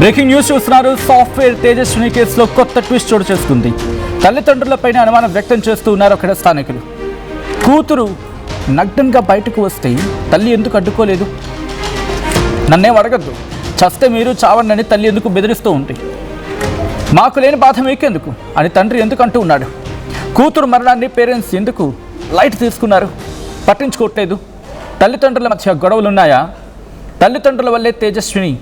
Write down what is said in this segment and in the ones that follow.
Breaking news చూస్తున్నారు. Software Tejaswini కేసులో కొత్త ట్విస్ట్ చోటు చేసుకుంది. తల్లిదండ్రులపైన అనుమానం వ్యక్తం చేస్తూ ఉన్నారు అక్కడ స్థానికులు. కూతురు నగ్నంగా బయటకు వస్తే తల్లి ఎందుకు అడ్డుకోలేదు? నన్నేం అడగద్దు, చస్తే మీరు చావండి తల్లి ఎందుకు బెదిరిస్తూ ఉంది? మాకు లేని బాధ మీకెందుకు అని తండ్రి ఎందుకు అంటూ ఉన్నాడు? కూతురు మరణాన్ని పేరెంట్స్ ఎందుకు లైట్ తీసుకున్నారు, పట్టించుకోవట్లేదు? తల్లిదండ్రుల మధ్య గొడవలున్నాయా? తల్లిదండ్రుల వల్లే తేజస్విని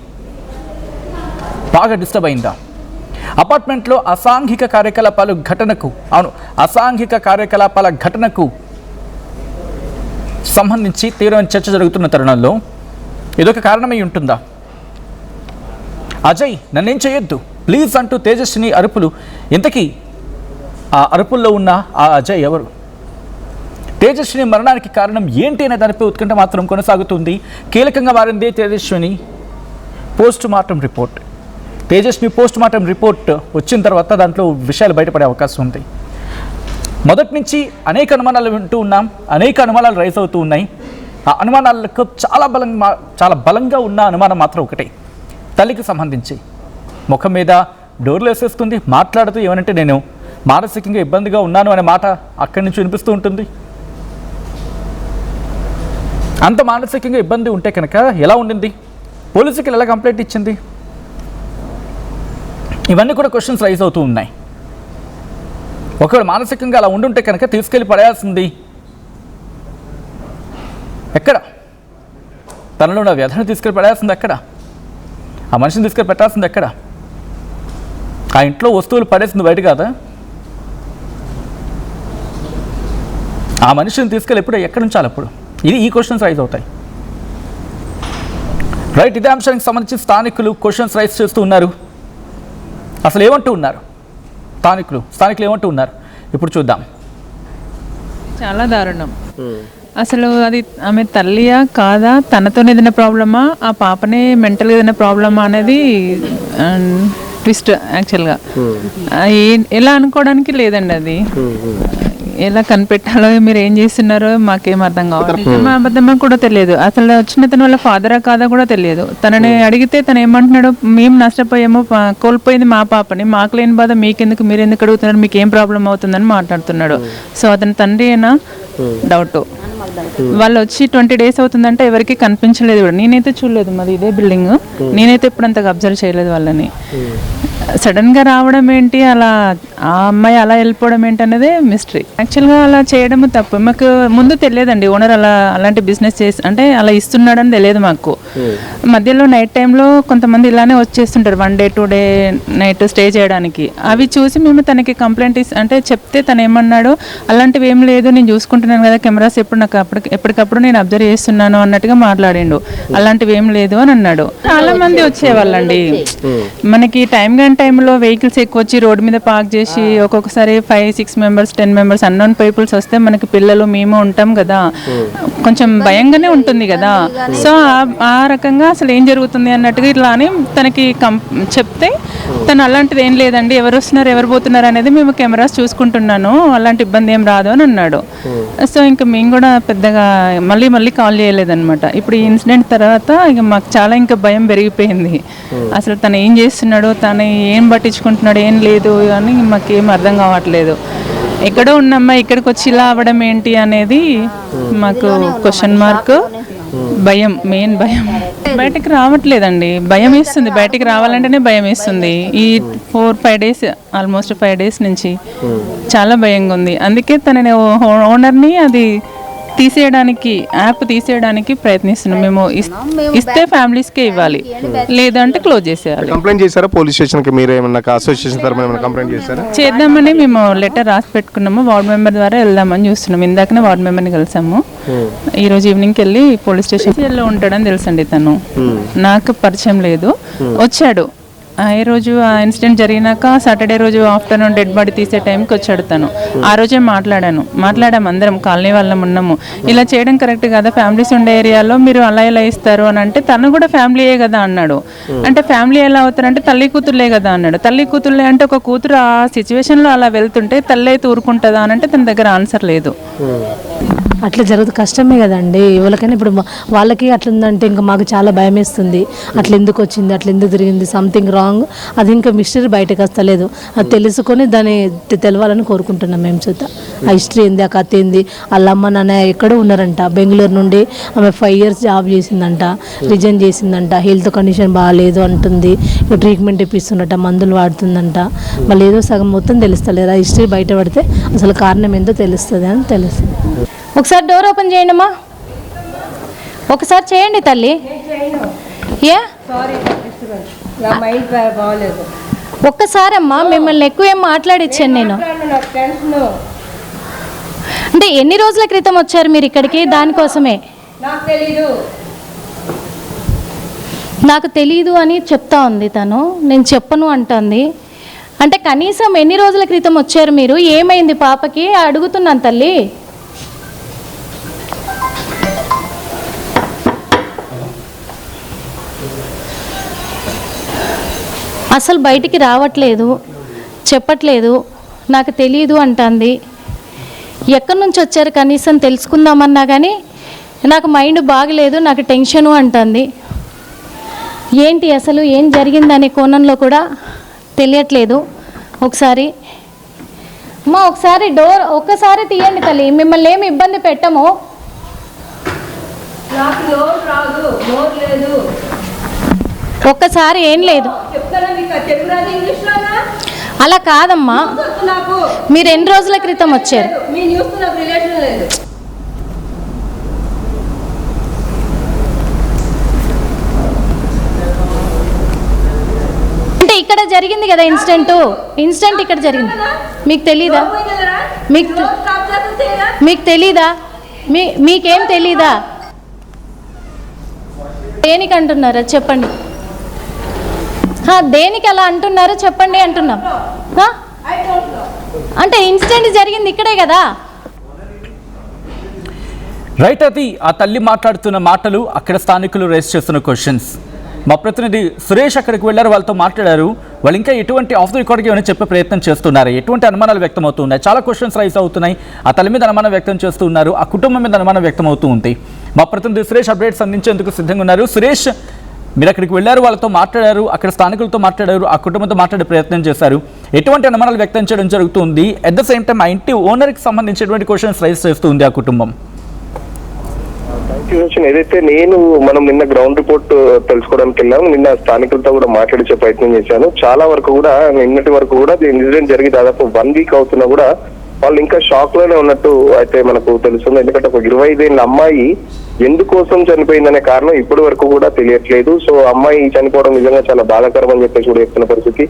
బాగా డిస్టర్బ్ అయిందా? అపార్ట్మెంట్లో అసాంఘిక కార్యకలాపాల ఘటనకు సంబంధించి తీవ్రమైన చర్చ జరుగుతున్న తరుణంలో ఇదొక కారణమై ఉంటుందా? అజయ్ నన్నేం చేయొద్దు ప్లీజ్ అంటూ తేజస్విని అరుపులు. ఇంతకీ ఆ అరుపుల్లో ఉన్న ఆ అజయ్ ఎవరు? తేజస్విని మరణానికి కారణం ఏంటి అనే దానిపై ఉత్కంఠ మాత్రం కొనసాగుతుంది. కీలకంగా మారింది Tejaswini post mortem report. Tejaswini post mortem report వచ్చిన తర్వాత దాంట్లో విషయాలు బయటపడే అవకాశం ఉంది. మొదటి నుంచి అనేక అనుమానాలు వింటూ ఉన్నాం, అనేక అనుమానాలు రైజ్ అవుతూ ఉన్నాయి. ఆ అనుమానాలకు చాలా బలంగా ఉన్న అనుమానం మాత్రం ఒకటే, తల్లికి సంబంధించి. ముఖం మీద డోర్లు వేసేస్తుంది, మాట్లాడుతూ ఏమనంటే నేను మానసికంగా ఇబ్బందిగా ఉన్నాను అనే మాట అక్కడి నుంచి వినిపిస్తూ ఉంటుంది. అంత మానసికంగా ఇబ్బంది ఉంటే కనుక ఎలా ఉండింది? పోలీసుకి ఎలా కంప్లైంట్ ఇచ్చింది? ఇవన్నీ కూడా క్వశ్చన్స్ రైజ్ అవుతూ ఉన్నాయి. ఒకవేళ మానసికంగా అలా ఉండుంటే కనుక తీసుకెళ్ళి పడేయాల్సింది ఎక్కడ? తనలో ఉన్న వ్యధను తీసుకెళ్ళి పడేయాల్సింది ఎక్కడ? ఆ మనిషిని తీసుకెళ్ళి పెట్టాల్సింది ఎక్కడ? ఆ ఇంట్లో వస్తువులు పడేసింది బయట కాదా? ఆ మనిషిని తీసుకెళ్ళి ఎప్పుడు ఎక్కడ ఉంచాలి అప్పుడు? ఈ క్వశ్చన్స్ రైజ్ అవుతాయి. రైట్, ఇదే అంశానికి సంబంధించి స్థానికులు క్వశ్చన్స్ రైజ్ చేస్తూ ఉన్నారు. అసలు ఏమంటూ ఉన్నారు స్థానికులు ఏమంటూ ఉన్నారు ఇప్పుడు చూద్దాం. చాలా దారుణం. అసలు అది ఆమె తల్లియా కాదా, తనతో ఏదైనా ప్రాబ్లమా, ఆ పాపనే మెంటల్గా ఏదైనా ప్రాబ్లమా అనేది ట్విస్ట్. యాక్చువల్గా ఎలా అనుకోవడానికి లేదండి. అది ఎలా కనిపెట్టాలో, మీరు ఏం చేస్తున్నారో మాకేం అర్థం కావాలి. మా అబద్ధమా కూడా తెలియదు. అసలు వచ్చిన తన వాళ్ళ ఫాదరా కాదా కూడా తెలియదు. తనని అడిగితే తను ఏమంటున్నాడు, మేము నష్టపోయాము, కోల్పోయింది మా పాపని, మాకు లేని బాధ మీకెందుకు, మీరు ఎందుకు అడుగుతున్నారు, మీకు ఏం ప్రాబ్లం అవుతుందని మాట్లాడుతున్నాడు. సో అతని తండ్రి అయినా డౌట్. వాళ్ళు వచ్చి 20 days అవుతుందంటే ఎవరికి కనిపించలేదు కూడా. నేనైతే చూడలేదు, మాది ఇదే బిల్డింగ్, నేనైతే ఇప్పుడు అంతగా అబ్జర్వ్ చేయలేదు వాళ్ళని. సడన్గా రావడం ఏంటి, అలా ఆ అమ్మాయి అలా వెళ్ళిపోవడం ఏంటి అనేది మిస్టరీ. యాక్చువల్గా అలా చేయడం తప్పు. మాకు ముందు తెలియదండి ఓనర్ అలాంటి బిజినెస్ చేసి అంటే అలా ఇస్తున్నాడని తెలియదు మాకు. మధ్యలో నైట్ టైంలో కొంతమంది ఇలానే వచ్చేస్తుంటారు, 1 day 2 day నైట్ స్టే చేయడానికి. అవి చూసి మేము తనకి కంప్లైంట్ అంటే చెప్తే తను ఏమన్నాడు, అలాంటివి ఏం లేదు, నేను చూసుకుంటున్నాను కదా కెమెరాస్, ఎప్పుడు నాకు ఎప్పటికప్పుడు నేను అబ్జర్వ్ చేస్తున్నాను అన్నట్టుగా మాట్లాడిండు. అలాంటివి ఏం లేదు అని అన్నాడు. చాలా మంది వచ్చేవాళ్ళండి. మనకి టైంలో వెహికల్స్ ఎక్కువ వచ్చి రోడ్డు మీద పార్క్ చేసి ఒక్కొక్కసారి 5-6 members 10 members అన్నోన్ పీపుల్స్ వస్తే మనకి పిల్లలు మేము ఉంటాం కదా, కొంచెం భయంగానే ఉంటుంది కదా. సో ఆ రకంగా అసలు ఏం జరుగుతుంది అన్నట్టుగా ఇట్లా అని తనకి చెప్తే తను అలాంటిది ఏం లేదండి, ఎవరు వస్తున్నారు ఎవరు పోతున్నారు అనేది మేము కెమెరాస్ చూసుకుంటున్నాను, అలాంటి ఇబ్బంది ఏం రాదు అని అన్నాడు. సో ఇంకా మేము కూడా పెద్దగా మళ్ళీ కాల్ చేయలేదన్నమాట. ఇప్పుడు ఈ ఇన్సిడెంట్ తర్వాత ఇక మాకు చాలా ఇంకా భయం పెరిగిపోయింది. అసలు తను ఏం చేస్తున్నాడు, తను ఏం పట్టించుకుంటున్నాడు, ఏం లేదు అని మాకేం అర్థం కావట్లేదు. ఎక్కడో ఉన్నమ్మా ఇక్కడికి వచ్చి ఇలా అవ్వడం ఏంటి అనేది మాకు క్వశ్చన్ మార్క్. భయం, మెయిన్ భయం. బయటకు రావట్లేదండి, భయం వేస్తుంది. బయటికి రావాలంటేనే భయం వేస్తుంది. ఈ 4-5 days ఆల్మోస్ట్ 5 days నుంచి చాలా భయంగా ఉంది. అందుకే తనని ఓనర్ని అది యాప్ తీసేయడానికి ప్రయత్నిస్తున్నాం. మేము ఇస్తే ఫ్యామిలీస్కే ఇవ్వాలి, లేదంటే క్లోజ్ చేసేయాలి. కంప్లైంట్ చేశారా పోలీస్ స్టేషన్కి? మీరు ఏమన్నా అసోసియేషన్ తరపున ఏమైనా కంప్లైంట్ చేశారా? చేద్దామని మేము లెటర్ రాసి పెట్టుకున్నాము. వార్డ్ మెంబర్ ద్వారా వెళ్దామని చూస్తున్నాం. ఇందాకనే వార్డ్ మెంబర్ని కలిసాము. ఈ రోజు ఈవినింగ్కి వెళ్ళి పోలీస్ స్టేషన్లో ఉంటాడని తెలుసండి. తను నాకు పరిచయం లేదు, వచ్చాడు. ఏ రోజు ఆ ఇన్సిడెంట్ జరిగినాక సాటర్డే రోజు ఆఫ్టర్నూన్ డెడ్ బాడీ తీసే టైంకి వచ్చాడు తను. ఆ రోజే మాట్లాడాము అందరం, కాలనీ వాళ్ళం ఉన్నాము. ఇలా చేయడం కరెక్ట్ కదా, ఫ్యామిలీస్ ఉండే ఏరియాలో మీరు అలా ఎలా ఇస్తారు అని అంటే తను కూడా ఫ్యామిలీయే కదా అన్నాడు. అంటే ఫ్యామిలీ ఎలా అవుతారంటే తల్లి కూతుర్లే కదా అన్నాడు. తల్లి కూతుర్లే అంటే ఒక కూతురు ఆ సిచ్యువేషన్లో అలా వెళ్తుంటే తల్లి అయితే ఊరుకుంటుందా అని అంటే తన దగ్గర ఆన్సర్ లేదు. అట్లా జరుగుతుంది, కష్టమే కదండి ఎవరికైనా. ఇప్పుడు వాళ్ళకి అట్లా ఉందంటే ఇంకా మాకు చాలా భయం వేస్తుంది. అట్లా ఎందుకు వచ్చింది, అట్లా ఎందుకు తిరిగింది, సంథింగ్ రాంగ్, అది ఇంకా మిస్టరీ బయటకు వస్తలేదు. అది తెలుసుకొని దాన్ని తెలవాలని కోరుకుంటున్నాం మేము చూత. ఆ హిస్టరీ ఏంది, ఆ కథ ఏంది. వాళ్ళ అమ్మ నాన్న ఎక్కడో ఉన్నారంట, బెంగళూరు నుండి ఆమె 5 years జాబ్ చేసిందంట, రిజైన్ చేసిందంట, హెల్త్ కండిషన్ బాగాలేదు అంటుంది, ట్రీట్మెంట్ ఇప్పిస్తుందట, మందులు వాడుతుందంట. మళ్ళీ ఏదో సగం మొత్తం తెలుస్తలేదు. ఆ హిస్టరీ బయట పడితే అసలు కారణం ఏందో తెలుస్తుంది అని తెలుస్తుంది. ఒకసారి డోర్ ఓపెన్ చేయండి అమ్మా, ఒకసారి చేయండి తల్లి. ఏ ఒక్కసారి అమ్మా, మిమ్మల్ని ఎక్కువ ఏం మాట్లాడిచ్చాను నేను. అంటే ఎన్ని రోజుల క్రితం వచ్చారు మీరు ఇక్కడికి? దానికోసమే నాకు తెలీదు అని చెప్తా ఉంది తను, నేను చెప్పను అంటుంది. అంటే కనీసం ఎన్ని రోజుల క్రితం వచ్చారు మీరు? ఏమైంది పాపకి అడుగుతున్నాను తల్లి. అసలు బయటికి రావట్లేదు, చెప్పట్లేదు, నాకు తెలియదు అంటుంది. ఎక్కడి నుంచి వచ్చారు కనీసం తెలుసుకుందామన్నా కానీ నాకు మైండ్ బాగలేదు, నాకు టెన్షను అంటుంది. ఏంటి అసలు ఏం జరిగిందనే కోణంలో కూడా తెలియట్లేదు. ఒకసారి అమ్మా, ఒకసారి డోర్ ఒక్కసారి తీయండి తల్లి, మిమ్మల్ని ఏమి ఇబ్బంది పెట్టము. ఒక్కసారి ఏం లేదు, అలా కాదమ్మా. మీరు ఎన్ని రోజుల క్రితం వచ్చారు? అంటే ఇక్కడ జరిగింది కదా ఇన్సిడెంట్ ఇక్కడ జరిగింది. మీకు తెలీదా? మీకు తెలీదా? మీకేం తెలీదా? దేనికి అంటున్నారా చెప్పండి. దేనికి అలా అంటున్నారో చెప్పండి అంటున్నాం. అంటే ఇన్సిడెంట్ జరిగింది ఇక్కడే కదా. రైట్, అది ఆ తల్లి మాట్లాడుతున్న మాటలు, అక్కడ స్థానికులు రేస్ చేస్తున్న క్వశ్చన్స్. మా ప్రతినిధి సురేష్ అక్కడికి వెళ్ళారు, వాళ్ళతో మాట్లాడారు. వాళ్ళు ఇంకా ఎటువంటి ఆఫ్ ది రికార్డ్కి ఏమైనా చెప్పే ప్రయత్నం చేస్తున్నారు, ఎటువంటి అనుమానాలు వ్యక్తం అవుతున్నాయి, చాలా క్వశ్చన్స్ రైజ్ అవుతున్నాయి. ఆ తల్లి మీద అనుమానం వ్యక్తం చేస్తున్నారు, ఆ కుటుంబం మీద అనుమానం వ్యక్తం అవుతూ ఉంది. మా ప్రతినిధి సురేష్ అప్డేట్స్ అందించేందుకు సిద్ధంగా ఉన్నారు. సురేష్, మీరు అక్కడికి వెళ్ళారు, వాళ్ళతో మాట్లాడారు, అక్కడ స్థానికులతో మాట్లాడారు, ఆ కుటుంబంతో మాట్లాడే ప్రయత్నం చేశారు. ఎటువంటి అనుమానాలు వ్యక్తం చేయడం జరుగుతుంది? అట్ ద సేమ్ టైం ఆ ఇంటి ఓనర్కి సంబంధించినటువంటి క్వశ్చన్స్ రైజ్ చేస్తుంది ఆ కుటుంబం. ఏదైతే మనం నిన్న గ్రౌండ్ రిపోర్ట్ తెలుసుకోవడానికి వెళ్ళాము. నిన్న స్థానికులతో కూడా మాట్లాడించే ప్రయత్నం చేశాను. చాలా వరకు కూడా నిన్నటి వరకు కూడా ఇన్సిడెంట్ జరిగి దాదాపు 1 week అవుతున్నా కూడా వాళ్ళు ఇంకా షాక్ లోనే ఉన్నట్టు అయితే మనకు తెలుస్తుంది. ఎందుకంటే ఒక 25 ఏళ్ళ అమ్మాయి ఎందుకోసం చనిపోయిందనే కారణం ఇప్పటి వరకు కూడా తెలియట్లేదు. సో అమ్మాయి చనిపోవడం నిజంగా చాలా బాధాకరం అని చెప్పేసి కూడా చెప్తున్న పరిస్థితి.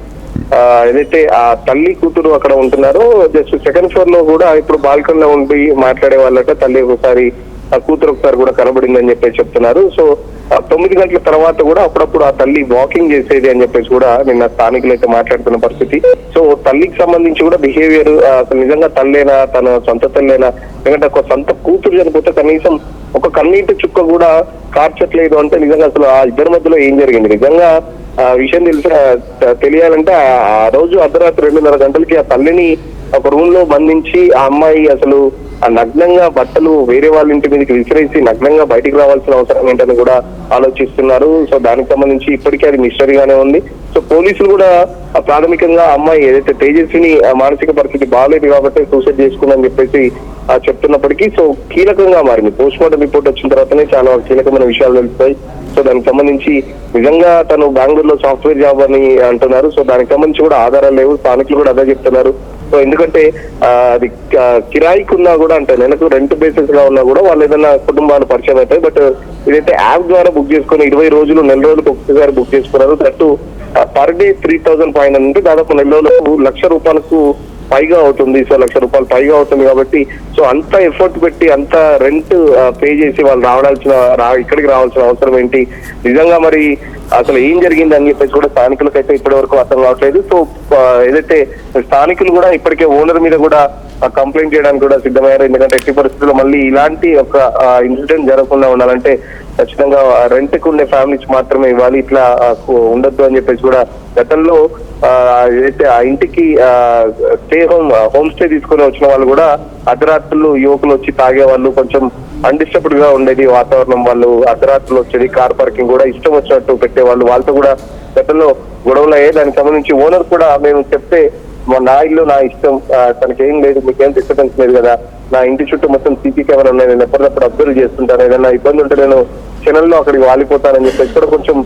ఏదైతే ఆ తల్లి కూతురు అక్కడ ఉంటున్నారో జస్ట్ 2nd floor లో కూడా ఇప్పుడు బాల్కనీలో ఉండి మాట్లాడే వాళ్ళట. తల్లి ఒకసారి, ఆ కూతురు ఒకసారి కూడా కనబడిందని చెప్పేసి చెప్తున్నారు. సో 9 గంటల తర్వాత కూడా అప్పుడప్పుడు ఆ తల్లి వాకింగ్ చేసేది అని చెప్పేసి కూడా నిన్న స్థానికులు అయితే మాట్లాడుతున్న పరిస్థితి. సో తల్లికి సంబంధించి కూడా బిహేవియర్ అసలు నిజంగా తల్లేనా, తన సొంత తల్లేనా, ఎందుకంటే ఒక సొంత కూతురు చనిపోతే కనీసం ఒక కన్నీటి చుక్క కూడా కార్చట్లేదు అంటే నిజంగా అసలు ఆ ఇద్దరి మధ్యలో ఏం జరిగింది నిజంగా విషయం తెలియాలంటే ఆ రోజు అర్ధరాత్రి 2:30 గంటలకి ఆ తల్లిని ఒక రూమ్ లో బంధించి ఆ అమ్మాయి అసలు ఆ నగ్నంగా బట్టలు వేరే వాళ్ళ ఇంటి మీదకి విసిరేసి నగ్నంగా బయటికి రావాల్సిన అవసరం ఏంటని కూడా ఆలోచిస్తున్నారు. సో దానికి సంబంధించి ఇప్పటికీ అది మిస్టరీగానే ఉంది. సో పోలీసులు కూడా ప్రాథమికంగా అమ్మాయి ఏదైతే తేజస్విని మానసిక పరిస్థితి బాగాలేదు కాబట్టి సూసైడ్ చేసుకుందని చెప్పేసి చెప్తున్నప్పటికీ సో కీలకంగా మారింది. పోస్ట్ మార్టం రిపోర్ట్ వచ్చిన తర్వాతనే చాలా కీలకమైన విషయాలు తెలుస్తాయి. సో దానికి సంబంధించి నిజంగా తను బెంగళూరులో సాఫ్ట్వేర్ జాబ్ అని అంటున్నారు. సో దానికి సంబంధించి కూడా ఆధారాలు లేవు, స్థానికులు కూడా అదే చెప్తున్నారు. సో ఎందుకంటే అది కిరాయికి ఉన్నా కూడా అంటే నెలకు రెంట్ బేసిస్ గా ఉన్నా కూడా వాళ్ళు ఏదైనా కుటుంబాలు పరిచయం అవుతాయి. బట్ ఇదైతే యాప్ ద్వారా బుక్ చేసుకుని 20 రోజులు, నెల రోజులకు ఒక్కసారి బుక్ చేసుకున్నారు. దట్టు పర్ డే 3,500 అంటే దాదాపు నెల రోజులకు ₹1,00,000 పైగా అవుతుంది. సో ₹1,00,000 పైగా అవుతుంది కాబట్టి సో అంత ఎఫర్ట్ పెట్టి అంత రెంట్ పే చేసి వాళ్ళు ఇక్కడికి రావాల్సిన అవసరం ఏంటి? నిజంగా మరి అసలు ఏం జరిగింది అని చెప్పేసి కూడా స్థానికులకైతే ఇప్పటి వరకు అర్థం కావట్లేదు. సో ఏదైతే స్థానికులు కూడా ఇప్పటికే ఓనర్ మీద కూడా కంప్లైంట్ చేయడానికి కూడా సిద్ధమయ్యారు. ఎందుకంటే ఎట్టి పరిస్థితుల్లో మళ్ళీ ఇలాంటి ఒక ఇన్సిడెంట్ జరగకుండా ఉండాలంటే ఖచ్చితంగా రెంట్ కు ఉండే ఫ్యామిలీస్ మాత్రమే ఇవ్వాలి, ఇట్లా ఉండొద్దు అని చెప్పేసి కూడా గతంలో ఏదైతే ఆ ఇంటికి హోమ్ స్టే తీసుకొని వచ్చిన వాళ్ళు కూడా అర్ధరాత్రులు యువకులు వచ్చి తాగేవాళ్ళు, కొంచెం అన్డిస్టర్బ్డ్ గా ఉండేది వాతావరణం. వాళ్ళు అర్ధరాత్రులు వచ్చేది, కార్ పార్కింగ్ కూడా ఇష్టం వచ్చినట్టు పెట్టేవాళ్ళు. వాళ్ళతో కూడా గతంలో గొడవలు అయ్యాయి. దానికి సంబంధించి ఓనర్ కూడా మేము చెప్తే నా ఇల్లు నా ఇష్టం, తనకేం లేదు, మీకేం డిస్టర్బెన్స్ లేదు కదా, నా ఇంటి చుట్టూ మొత్తం సీసీ కెమెరా ఉన్నాయి, నేను ఎప్పటికప్పుడు అబ్జర్వ్ చేస్తుంటాను, ఏదైనా ఇబ్బంది ఉంటే నేను క్షణంలో అక్కడికి వాలిపోతానని చెప్పేసి కూడా కొంచెం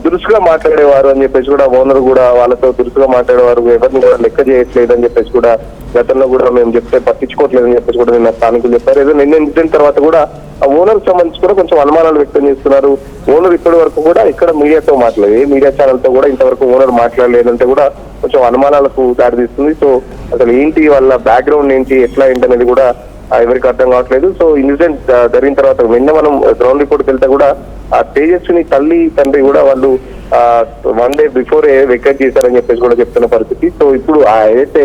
దురుసుగా మాట్లాడేవారు అని చెప్పేసి కూడా ఓనర్ కూడా వాళ్ళతో దురుసుగా మాట్లాడేవారు. ఎవరిని కూడా లెక్క చేయట్లేదు అని చెప్పేసి కూడా గతంలో కూడా మేము చెప్తే పట్టించుకోవట్లేదు అని చెప్పేసి కూడా నిన్న స్థానికులు చెప్పారు. ఏదో నిన్న ఇన్సిడెంట్ తర్వాత కూడా ఆ ఓనర్ సంబంధించి కూడా కొంచెం అనుమానాలు వ్యక్తం చేస్తున్నారు. ఓనర్ ఇప్పటి వరకు కూడా ఇక్కడ మీడియాతో మాట్లాడలేదు, ఏ మీడియా ఛానల్ తో కూడా ఇంతవరకు ఓనర్ మాట్లాడలేదంటే కూడా కొంచెం అనుమానాలకు దారితీస్తుంది. సో అసలు ఏంటి వాళ్ళ బ్యాక్గ్రౌండ్ ఏంటి, ఎట్లా ఏంటి అనేది కూడా ఎవరికి అర్థం కావట్లేదు. సో ఇన్సిడెంట్ జరిగిన తర్వాత నిన్న మనం గ్రౌండ్ రిపోర్ట్కి వెళ్తే కూడా ఆ తేజస్విని తల్లి తండ్రి కూడా వాళ్ళు 1 day బిఫోర్ వెకేట్ చేశారని చెప్పేసి కూడా చెప్తున్న పరిస్థితి. సో ఇప్పుడు ఏదైతే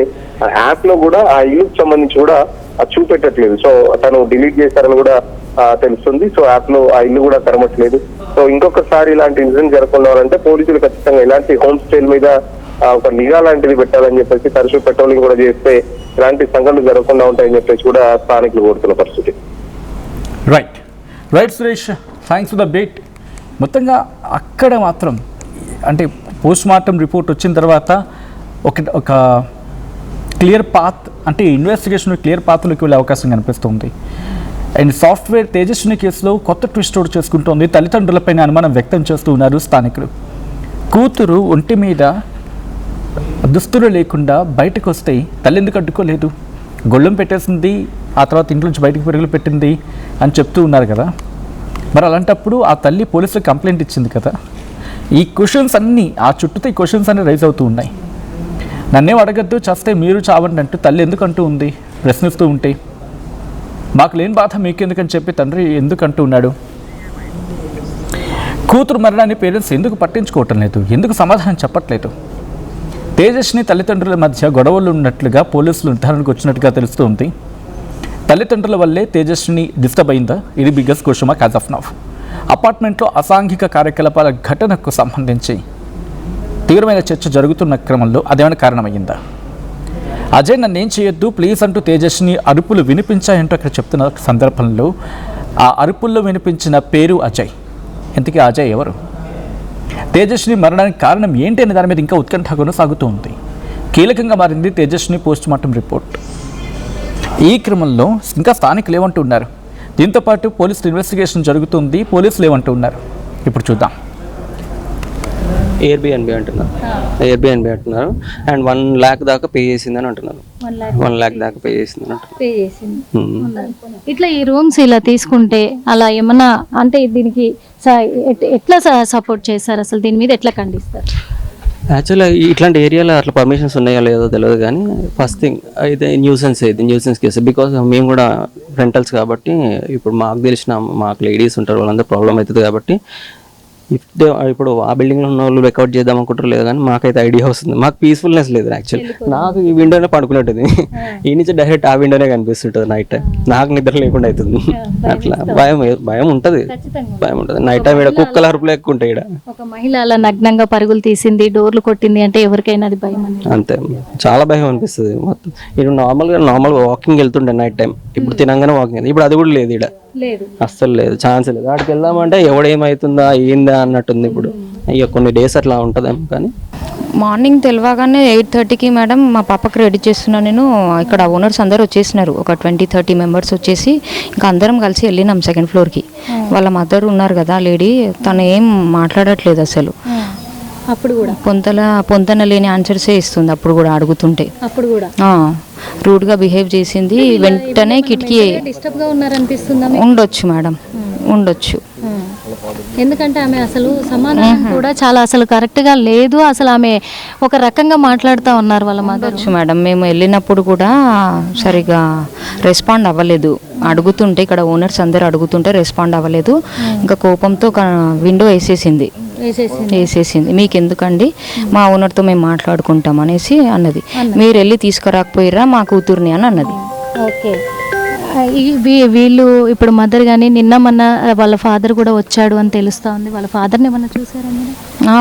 యాప్ లో కూడా ఆ ఇల్లుకి సంబంధించి కూడా చూపెట్టట్లేదు. సో తను డిలీట్ చేశారని కూడా తెలుస్తుంది. సో యాప్ లో ఆ ఇల్లు కూడా కనబట్లేదు. సో ఇంకొకసారి ఇలాంటి ఇన్సిడెంట్ జరగకుండా అంటే పోలీసులు ఖచ్చితంగా ఇలాంటి హోమ్ స్టేల మీద ఒక నిఘా లాంటిది పెట్టాలని చెప్పేసి తరచూ పెట్రోలింగ్ కూడా చేస్తే ఇలాంటి సంఘటనలు జరగకుండా ఉంటాయని చెప్పేసి కూడా స్థానికులు కోరుతున్న పరిస్థితి. Right Suresh, thanks for the update. మొత్తంగా అక్కడ మాత్రం అంటే పోస్ట్ మార్టం రిపోర్ట్ వచ్చిన తర్వాత ఒక క్లియర్ పాత్, అంటే ఇన్వెస్టిగేషన్ క్లియర్ పాత్లోకి వెళ్ళే అవకాశం కనిపిస్తుంది. అండ్ సాఫ్ట్వేర్ తేజస్విని కేసులో కొత్త ట్విస్ట్ అవుట్ చేసుకుంటోంది. తల్లిదండ్రులపైన అనుమానం వ్యక్తం చేస్తూ ఉన్నారు స్థానికులు. కూతురు ఒంటి మీద దుస్తులు లేకుండా బయటకు వస్తే తల్లి ఎందుకు అడ్డుకోలేదు, గొళ్ళెం పెట్టేసింది, ఆ తర్వాత ఇంట్లో నుంచి బయటకు పెరుగులు పెట్టింది అని చెప్తూ ఉన్నారు కదా. మరి అలాంటప్పుడు ఆ తల్లి పోలీసులకు కంప్లైంట్ ఇచ్చింది కదా. ఈ క్వశ్చన్స్ అన్నీ, ఆ చుట్టూతో ఈ క్వశ్చన్స్ అన్నీ రైజ్ అవుతూ ఉన్నాయి. నన్నేం అడగద్దు, చస్తే మీరు చావండి అంటూ తల్లి ఎందుకు అంటూ ఉంది ప్రశ్నిస్తూ ఉంటే. మాకు లేని బాధ మీకెందుకని చెప్పి తండ్రి ఎందుకు అంటూ ఉన్నాడు. కూతురు మరణాన్ని పేరెంట్స్ ఎందుకు పట్టించుకోవటం లేదు, ఎందుకు సమాధానం చెప్పట్లేదు. తేజస్విని తల్లిదండ్రుల మధ్య గొడవలు ఉన్నట్లుగా పోలీసులు నిర్ధారణకు వచ్చినట్టుగా తెలుస్తుంది. తల్లిదండ్రుల వల్లే తేజస్విని డిస్టర్బ్ అయిందా? ఇది biggest question mark as of now. అపార్ట్మెంట్లో అసాంఘిక కార్యకలాపాల ఘటనకు సంబంధించి తీవ్రమైన చర్చ జరుగుతున్న క్రమంలో అదేమైనా కారణమయ్యిందా? అజయ్ నన్నేం చేయొద్దు ప్లీజ్ అంటూ తేజస్విని అరుపులు వినిపించాయంటూ అక్కడ చెప్తున్న సందర్భంలో ఆ అరుపుల్లో వినిపించిన పేరు అజయ్. ఇంతకీ అజయ్ ఎవరు? తేజస్విని మరణానికి కారణం ఏంటి అనే దాని మీద ఇంకా ఉత్కంఠ కొనసాగుతూ ఉంది. కీలకంగా మారింది తేజస్విని పోస్ట్ మార్టం రిపోర్ట్. ఈ క్రమంలో ఇంకా స్థానికులు ఏమంటూ ఉన్నారు, దీంతోపాటు పోలీసులు ఇన్వెస్టిగేషన్ జరుగుతుంది, పోలీసులు ఏమంటూ ఉన్నారు ఇప్పుడు చూద్దాం. ఎయిర్బిఎన్బి అంటున్నారు అండ్ 1 lakh దాకా పే చేసిందని అంటున్నారు. 1 lakh దాకా పే చేసిందని అంటున్నారు. ఇట్లా ఈ రూమ్స్ ఇలా తీసుకుంటే అలా ఏమన్నా అంటే దీనికి ఎట్లా సపోర్ట్ చేస్తారు, అసలు దీని మీద ఎట్లా ఖండిస్తారు? యాక్చువల్గా ఇట్లాంటి ఏరియాలో అట్లా పర్మిషన్స్ ఉన్నాయో లేదో తెలియదు కానీ ఫస్ట్ థింగ్ అయితే న్యూసెన్స్ కేసు. బికాస్ మేము కూడా రెంటల్స్ కాబట్టి ఇప్పుడు మాకు మాకు లేడీస్ ఉంటారు, వాళ్ళందరూ ప్రాబ్లం అవుతుంది కాబట్టి ఇప్పుడు ఆ బిల్డింగ్లో ఉన్న వాళ్ళు రికార్డ్ చేద్దాం అనుకుంటారు లేదు కానీ మాకైతే ఐడియా వస్తుంది. మాకు పీస్ఫుల్నెస్ లేదు యాక్చువల్లీ. నాకు ఈ విండోనే పడుకునేటుంది, ఈ నుంచి డైరెక్ట్ ఆ విండోనే కనిపిస్తుంటుంది నైట్ టైం. నాకు నిద్ర లేకుండా అవుతుంది. అట్లా భయం ఉంటుంది నైట్ టైం. ఇక్కడ కుక్కల అరుపులు ఎక్కువ ఉంటాయి. ఇక్కడ ఒక మహిళ అలా నగ్నంగా పరుగులు తీసింది, డోర్లు కొట్టింది అంటే ఎవరికైనా అది భయం అంతే, చాలా భయం అనిపిస్తుంది. మొత్తం ఇప్పుడు నార్మల్ వాకింగ్ వెళ్తుండే నైట్ టైం, ఇప్పుడు తినంగానే వాకింగ్, ఇప్పుడు అది కూడా లేదు. ఇక్కడ అస్సలు లేదు, ఛాన్స్ లేదు. అక్కడికి వెళ్దామంటే ఎవడేమవుతుందా ఏందా అన్నట్టుంది. ఇప్పుడు అయ్యో కొన్ని డేస్ అట్లా ఉంటుందేమో. కానీ మార్నింగ్ తెలియగానే 8:30కి మేడం మా పాపకి రెడీ చేస్తున్నా నేను. ఇక్కడ ఓనర్స్ అందరూ వచ్చేసినారు, ఒక 20-30 మెంబర్స్ వచ్చేసి ఇంకా అందరం కలిసి వెళ్ళినాం 2nd floorకి. వాళ్ళ మదర్ ఉన్నారు కదా లేడీ, తను ఏం మాట్లాడట్లేదు అసలు. అప్పుడు కూడా పొంతన లేని ఆన్సర్సే ఇస్తుంది. అప్పుడు కూడా అడుగుతుంటే అప్పుడు కూడా రూడ్గా బిహేవ్ చేసింది. వెంటనే కిటికీ డిస్టర్బ్ గా ఉన్నారనిపిస్తుందా? ఉండొచ్చు మేడం, ఉండొచ్చు. ఎందుకంటే ఆమె అసలు సమాధానం కూడా చాలా అసలు కరెక్ట్ గా లేదు. అసలు ఆమె ఒక రకంగా మాట్లాడుతూ ఉన్నారు వాళ్ళ మదర్. మేడం మేము వెళ్ళినప్పుడు కూడా సరిగా రెస్పాండ్ అవ్వలేదు. అడుగుతుంటే ఇక్కడ ఓనర్స్ అందరూ అడుగుతుంటే రెస్పాండ్ అవ్వలేదు. ఇంకా కోపంతో విండో వేసేసింది. వేసేసింది. మీకు ఎందుకండి, మా ఓనర్తో మేము మాట్లాడుకుంటాం అనేసి అన్నది. మీరు వెళ్ళి తీసుకురాకపోయిరా మా కూతుర్ని అని అన్నది. ఓకే. వీళ్ళు ఇప్పుడు మదర్ కానీ నిన్న మొన్న వాళ్ళ ఫాదర్ కూడా వచ్చాడు అని తెలుస్తా ఉంది. వాళ్ళ ఫాదర్ని ఏమన్నా చూసారా మీరు?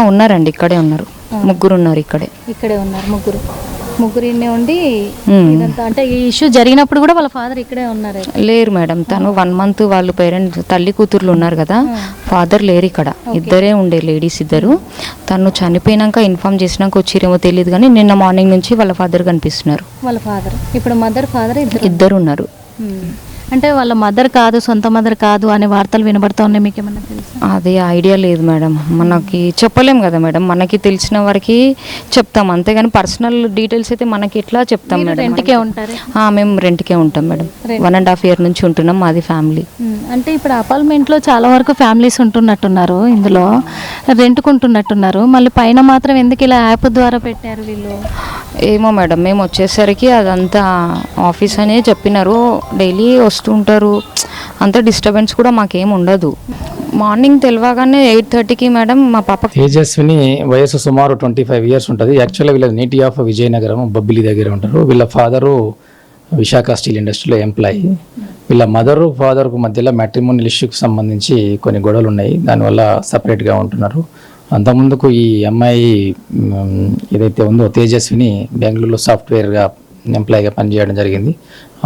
ఉన్నారండి, ఇక్కడే ఉన్నారు, ముగ్గురు ఉన్నారు ఇక్కడే ఉన్నారు. ముగ్గురు ఇన్నే ఉండి ఇదంతా అంటే ఈ ఇష్యూ జరిగినప్పుడు కూడా వాళ్ళ ఫాదర్ ఇక్కడే ఉన్నారు? లేరు మేడం, తను 1 month వాళ్ళు పేరెంట్స్ తల్లి కూతుర్లు ఉన్నారు కదా, ఫాదర్ లేరు ఇక్కడ. ఇద్దరే ఉండే లేడీస్ ఇద్దరు. తను చనిపోయినాక ఇన్ఫార్మ్ చేసినాక వచ్చిరేమో తెలియదు కానీ నిన్న మార్నింగ్ నుంచి వాళ్ళ ఫాదర్ కనిపిస్తున్నారు. వాళ్ళ ఫాదర్ ఇప్పుడు మదర్ ఫాదర్ ఇద్దరు ఉన్నారు. అంటే వాళ్ళ మదర్ కాదు, సొంత మదర్ కాదు అనే వార్తలు వినబడతా ఉన్నాయి. మీకు ఏమన్నా తెలుసు? అది ఐడియా లేదు మేడం, మనకి చెప్పలేం కదా మేడం. మనకి తెలిసిన వరకు చెప్తాం అంతేగాని పర్సనల్ డీటెయిల్స్ అయితే మనకి ఎట్లా చెప్తాం మేడం. రెంట్కే ఉంటారు? మేము రెంట్కే ఉంటాం మేడం. 1.5 year నుంచి ఉంటున్నాం, మాది ఫ్యామిలీ. అంటే ఇప్పుడు అపార్ట్మెంట్లో చాలా వరకు ఫ్యామిలీస్ ఉంటున్నట్టున్నారు, ఇందులో రెంట్కుంటున్నట్టున్నారు. మళ్ళీ పైన మాత్రం ఎందుకు ఇలా యాప్ ద్వారా పెట్టారు వీళ్ళు? ఏమో మేడం, మేము వచ్చేసరికి అదంతా ఆఫీస్ అనే చెప్పినారు. డైలీ వస్తుంటారు, అంత డిస్టర్బెన్స్ కూడా మాకేం ఉండదు. మార్నింగ్ తెలియగానే 8:30కి మేడం మా పాప తేజస్విని వయసు సుమారు 25 years ఉంటుంది. యాక్చువల్గా వీళ్ళ నేటివ్ ఆఫ్ విజయనగరం, బొబ్బిలి దగ్గర ఉంటారు. వీళ్ళ ఫాదరు విశాఖ స్టీల్ ఇండస్ట్రీలో ఎంప్లాయీ. వీళ్ళ మదరు ఫాదర్కు మధ్యలో మ్యాట్రిమోనియల్ ఇష్యూకి సంబంధించి కొన్ని గొడవలు ఉన్నాయి, దానివల్ల సపరేట్గా ఉంటున్నారు. అంతకుముందుకు ఈ అమ్మాయి ఏదైతే ఉందో తేజస్విని బెంగళూరులో సాఫ్ట్వేర్గా ఎంప్లాయీగా పనిచేయడం జరిగింది.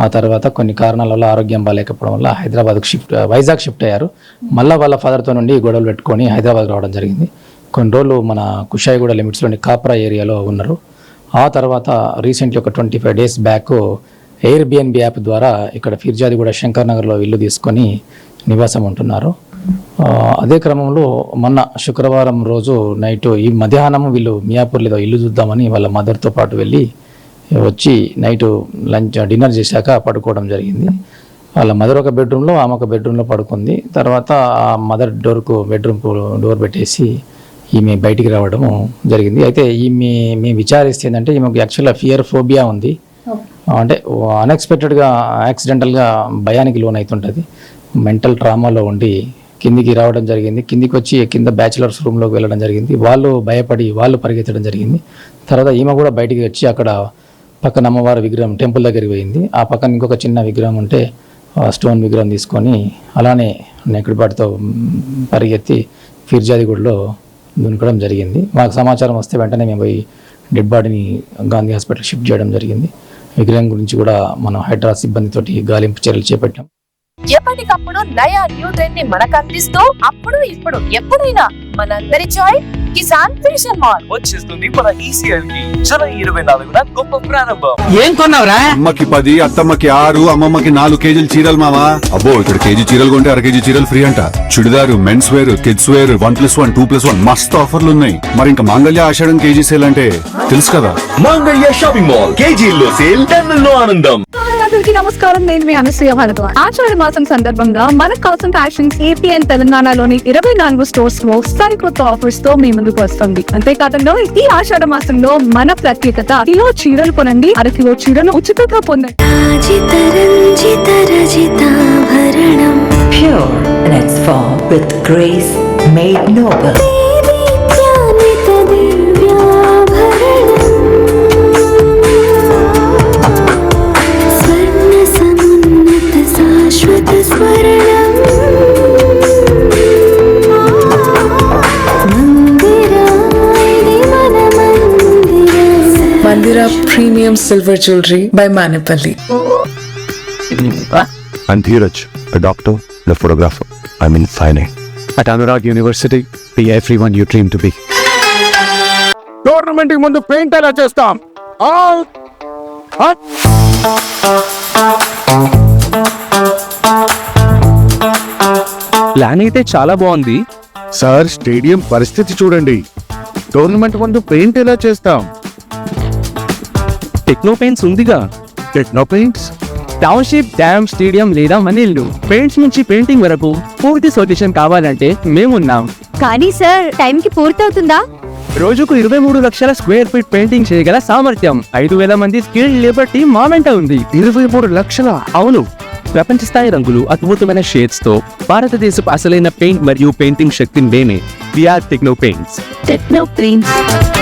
ఆ తర్వాత కొన్ని కారణాల వల్ల ఆరోగ్యం బాగాలేకపోవడం వల్ల వైజాగ్ షిఫ్ట్ అయ్యారు. మళ్ళీ వాళ్ళ ఫాదర్తో నుండి గొడవలు పెట్టుకొని హైదరాబాద్ రావడం జరిగింది. కొన్ని రోజులు మన కుషాయిగూడ లిమిట్స్లోని కాప్రా ఏరియాలో ఉన్నారు. ఆ తర్వాత రీసెంట్లీ ఒక 25 days బ్యాక్ ఎయిర్బిఎన్బి యాప్ ద్వారా ఇక్కడ ఫిర్జాదిగూడ శంకర్ నగర్లో ఇల్లు తీసుకొని నివాసం ఉంటున్నారు. అదే క్రమంలో మొన్న శుక్రవారం రోజు నైట్ ఈ మధ్యాహ్నం వీళ్ళు మియాపూర్లో ఇల్లు చూద్దామని వాళ్ళ మదర్తో పాటు వెళ్ళి వచ్చి నైట్ డిన్నర్ చేశాక పడుకోవడం జరిగింది. వాళ్ళ మదర్ ఒక బెడ్రూమ్లో, ఆమె ఒక బెడ్రూమ్లో పడుకుంది. తర్వాత ఆ మదర్ బెడ్రూమ్ డోర్ పెట్టేసి ఈమె బయటికి రావడం జరిగింది. అయితే మేము విచారిస్తే ఏంటంటే ఈమెకు యాక్చువల్గా ఫోబియా ఉంది. అంటే అన్ఎక్స్పెక్టెడ్గా యాక్సిడెంటల్గా భయానికి లోన్ అవుతుంటుంది. మెంటల్ ట్రామాలో ఉండి కిందికి రావడం జరిగింది. కిందికి వచ్చి కింద బ్యాచిలర్స్ రూమ్లోకి వెళ్ళడం జరిగింది. వాళ్ళు భయపడి పరిగెత్తడం జరిగింది. తర్వాత ఈమె కూడా బయటికి వచ్చి అక్కడ పక్కన అమ్మవారి విగ్రహం టెంపుల్ దగ్గరికి పోయింది. ఆ పక్కన ఇంకొక చిన్న విగ్రహం ఉంటే స్టోన్ విగ్రహం తీసుకొని అలానే నెక్కడిపాటితో పరిగెత్తి ఫిర్జాదిగూడలో దునకడం జరిగింది. మాకు సమాచారం వస్తే వెంటనే మేము పోయి డెడ్ బాడీని గాంధీ హాస్పిటల్ షిఫ్ట్ చేయడం జరిగింది. విగ్రహం గురించి కూడా మనం హైడ్రా సిబ్బందితోటి గాలింపు చర్యలు చేపట్టాం. ఎప్పటికప్పుడు నయా న్యూ ట్రెండ్ ని మనకు అందిస్తూ అప్పుడు ఇప్పుడు ఎప్పుడైనా మనందరి చాయ్ కిసాన్ ఫ్యాషన్ మాల్ వచ్చేస్తుంది మన ఈసీఎల్ కి జూలై 24న గొప్ప ప్రారంభం. ఏం కొన్నావురా? అమ్మకి 10, అత్తమ్మకి 6, అమ్మమ్మకి 4 కేజీలు చీరలు మావా. అబ్బో, ఇక్కడ కేజీ చీరలు కొంటే 1 kg చీరలు ఫ్రీ అంట. Churidar, men's wear, kids wear 1+1, 2+1 మస్తు ఆఫర్లు ఉన్నాయి. మరి ఇంకా మాంగళ్య ఆషాఢం కేజీ సేల్ అంటే తెలుసు కదా. మాంగళ్య షాపింగ్ మాల్ కేజీల్లో సేల్, టన్నుల్లో ఆనందం. నమస్కారం, నేను మీ అనసూయ భరద్వాజ్. ఆషాఢ మాసం సందర్భంగా మన కాసం ఫ్యాషన్స్ ఏపీ అండ్ తెలంగాణలోని 24 స్టోర్స్ లో సరికొత్త ఆఫర్స్ తో మీ ముందుకు వస్తుంది. అంతేకాదంలో ఈ ఆషాఢ మాసంలో మన ప్రత్యేకత, కిలో చీరలు కొనండి, 1 kg చీరను ఉచితంగా పొందండి. Pure and its form with grace made noble. Mandira Premium Silver Jewelry by Manipali. I'm Dheeraj, a doctor and a photographer. I'm in fine art. At Anurag University, be everyone you dream to be. Tournament కి ముందు paint ఎలా చేస్తాం? Plan అయితే చాలా బాగుంది sir, stadium పరిస్థితి చూడండి. Tournament ముందు పెయింట్ ఎలా చేస్తాం? టెక్నో పెయింట్స్ ఉందిగా. Techno paints, township, dam, stadium లేదా మనీళ్ళు, పెయింట్స్ నుంచి పెయింటింగ్ వరకు పూర్తి సొల్యూషన్ కావాలంటే మేమున్నాం. కానీ సార్, టైం కి పూర్తవుతుందా? రోజుకు 23 లక్షల స్క్వేర్ ఫీట్ పెయింటింగ్ చేయగల సామర్థ్యం, 5,000 మంది స్కిల్డ్ లేబర్ టీమ్ మా వెంట ఉంది. 23 లక్షల? అవును, ప్రపంచ స్థాయి రంగులు, అద్భుతమైన షేడ్స్ తో భారతదేశపు అసలైన పెయింట్ మరియు పెయింటింగ్ శక్తి మేమే. VR techno paints. Techno Paints.